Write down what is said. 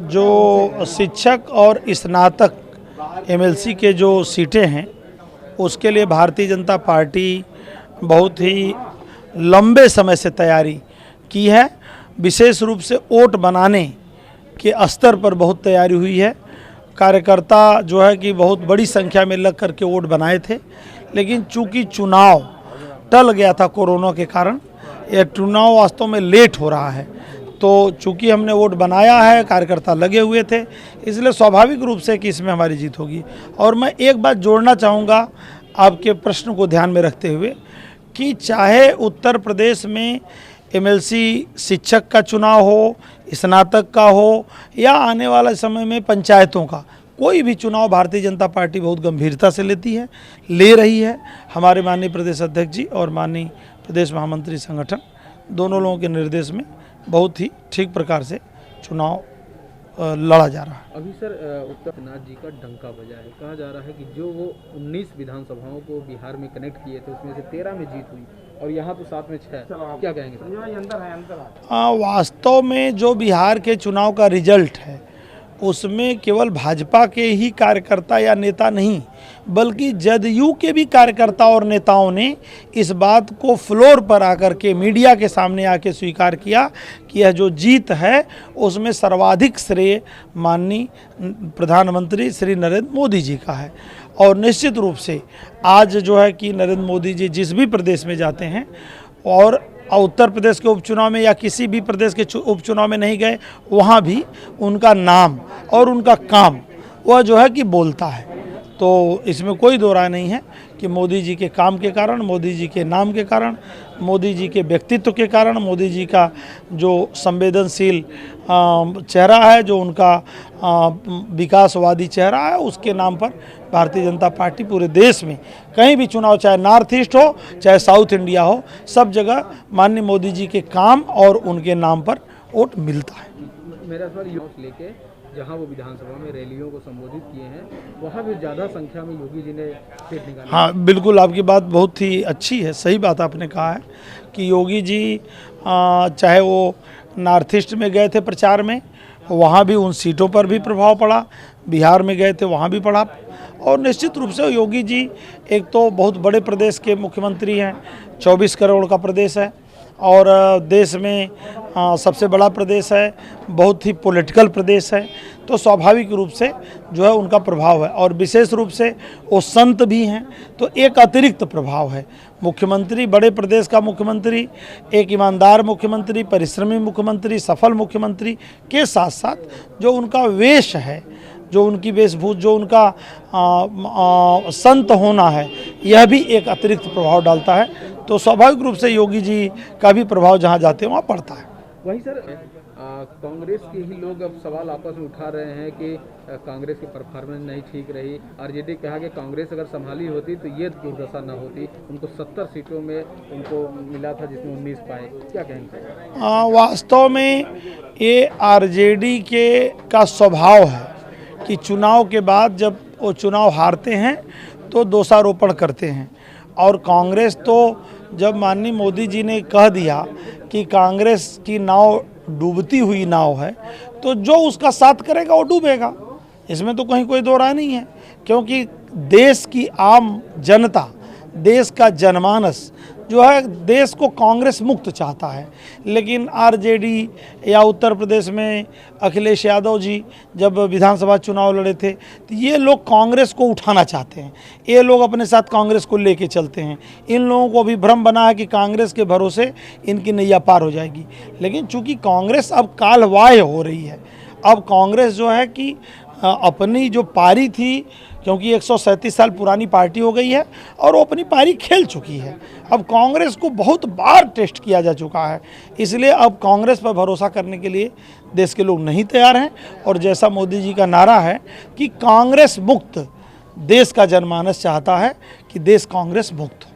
जो शिक्षक और स्नातक एमएलसी के जो सीटें हैं उसके लिए भारतीय जनता पार्टी बहुत ही लंबे समय से तैयारी की है। विशेष रूप से वोट बनाने के स्तर पर बहुत तैयारी हुई है। कार्यकर्ता जो है कि बहुत बड़ी संख्या में लग करके वोट बनाए थे, लेकिन चूंकि चुनाव टल गया था कोरोना के कारण, यह चुनाव वास्तव में लेट हो रहा है। तो चूंकि हमने वोट बनाया है, कार्यकर्ता लगे हुए थे, इसलिए स्वाभाविक रूप से कि इसमें हमारी जीत होगी। और मैं एक बात जोड़ना चाहूँगा आपके प्रश्न को ध्यान में रखते हुए कि चाहे उत्तर प्रदेश में एमएलसी शिक्षक का चुनाव हो, स्नातक का हो, या आने वाला समय में पंचायतों का, कोई भी चुनाव भारतीय जनता पार्टी बहुत गंभीरता से ले रही है। हमारे माननीय प्रदेश अध्यक्ष जी और माननीय प्रदेश महामंत्री संगठन दोनों लोगों के निर्देश में बहुत ही ठीक प्रकार से चुनाव लड़ा जा रहा है। अभी सर उत्तर नाथ जी का डंका बजा है, कहा जा रहा है कि जो वो 19 विधानसभाओं को बिहार में कनेक्ट किए थे उसमें से 13 में जीत हुई और यहाँ तो 7 में 6, क्या कहेंगे सर? वास्तव में जो बिहार के चुनाव का रिजल्ट है उसमें केवल भाजपा के ही कार्यकर्ता या नेता नहीं, बल्कि जदयू के भी कार्यकर्ता और नेताओं ने इस बात को फ्लोर पर आकर के मीडिया के सामने आके स्वीकार किया कि यह जो जीत है उसमें सर्वाधिक श्रेय माननीय प्रधानमंत्री श्री नरेंद्र मोदी जी का है। और निश्चित रूप से आज जो है कि नरेंद्र मोदी जी जिस भी प्रदेश में जाते हैं, और उत्तर प्रदेश के उपचुनाव में या किसी भी प्रदेश के उपचुनाव में नहीं गए, वहाँ भी उनका नाम और उनका काम वह जो है कि बोलता है। तो इसमें कोई दो राय नहीं है कि मोदी जी के काम के कारण, मोदी जी के नाम के कारण, मोदी जी के व्यक्तित्व के कारण, मोदी जी का जो संवेदनशील चेहरा है, जो उनका विकासवादी चेहरा है, उसके नाम पर भारतीय जनता पार्टी पूरे देश में कहीं भी चुनाव, चाहे नॉर्थ ईस्ट हो चाहे साउथ इंडिया हो, सब जगह माननीय मोदी जी के काम और उनके नाम पर वोट मिलता है। मेरा सवाल यूथ लेके जहां वो विधानसभा में रैलियों को संबोधित किए हैं, वहां भी ज़्यादा संख्या में योगी जी ने सीट निकाली। हाँ, बिल्कुल, आपकी बात बहुत ही अच्छी है, सही बात आपने कहा है कि योगी जी चाहे वो नॉर्थ ईस्ट में गए थे प्रचार में, वहाँ भी उन सीटों पर भी प्रभाव पड़ा, बिहार में गए थे वहाँ भी पड़ा। और निश्चित रूप से योगी जी एक तो बहुत बड़े प्रदेश के मुख्यमंत्री हैं, 24 करोड़ का प्रदेश है और देश में सबसे बड़ा प्रदेश है, बहुत ही पॉलिटिकल प्रदेश है, तो स्वाभाविक रूप से जो है उनका प्रभाव है। और विशेष रूप से वो संत भी हैं, तो एक अतिरिक्त प्रभाव है। मुख्यमंत्री, बड़े प्रदेश का मुख्यमंत्री, एक ईमानदार मुख्यमंत्री, परिश्रमी मुख्यमंत्री, सफल मुख्यमंत्री के साथ साथ जो उनका वेश है, जो उनकी वेशभूषा, जो उनका संत होना है, यह भी एक अतिरिक्त प्रभाव डालता है। तो स्वाभाविक रूप से योगी जी का भी प्रभाव जहाँ जाते हैं वहाँ पड़ता है। वहीं सर कांग्रेस के ही लोग अब सवाल आपस में उठा रहे हैं कि कांग्रेस की परफॉर्मेंस नहीं ठीक रही। आरजेडी कहा कि कांग्रेस अगर संभाली होती तो ये दुर्दशा ना होती, उनको 70 सीटों में उनको मिला था जिसमें 19 पाए, क्या कहेंगे? वास्तव में ये आरजेडी के का स्वभाव है कि चुनाव के बाद जब वो चुनाव हारते हैं तो दोषारोपण करते हैं। और कांग्रेस तो जब माननीय मोदी जी ने कह दिया कि कांग्रेस की नाव डूबती हुई नाव है, तो जो उसका साथ करेगा वो डूबेगा, इसमें तो कहीं कोई दो राय नहीं है। क्योंकि देश की आम जनता, देश का जनमानस जो है देश को कांग्रेस मुक्त चाहता है। लेकिन आरजेडी या उत्तर प्रदेश में अखिलेश यादव जी जब विधानसभा चुनाव लड़े थे तो ये लोग कांग्रेस को उठाना चाहते हैं, ये लोग अपने साथ कांग्रेस को लेके चलते हैं। इन लोगों को अभी भ्रम बना है कि कांग्रेस के भरोसे इनकी नैया पार हो जाएगी। लेकिन चूंकि कांग्रेस अब कालवाय हो रही है, अब कांग्रेस जो है कि अपनी जो पारी थी, क्योंकि 137 साल पुरानी पार्टी हो गई है और वो अपनी पारी खेल चुकी है। अब कांग्रेस को बहुत बार टेस्ट किया जा चुका है, इसलिए अब कांग्रेस पर भरोसा करने के लिए देश के लोग नहीं तैयार हैं। और जैसा मोदी जी का नारा है कि कांग्रेस मुक्त, देश का जनमानस चाहता है कि देश कांग्रेस मुक्त।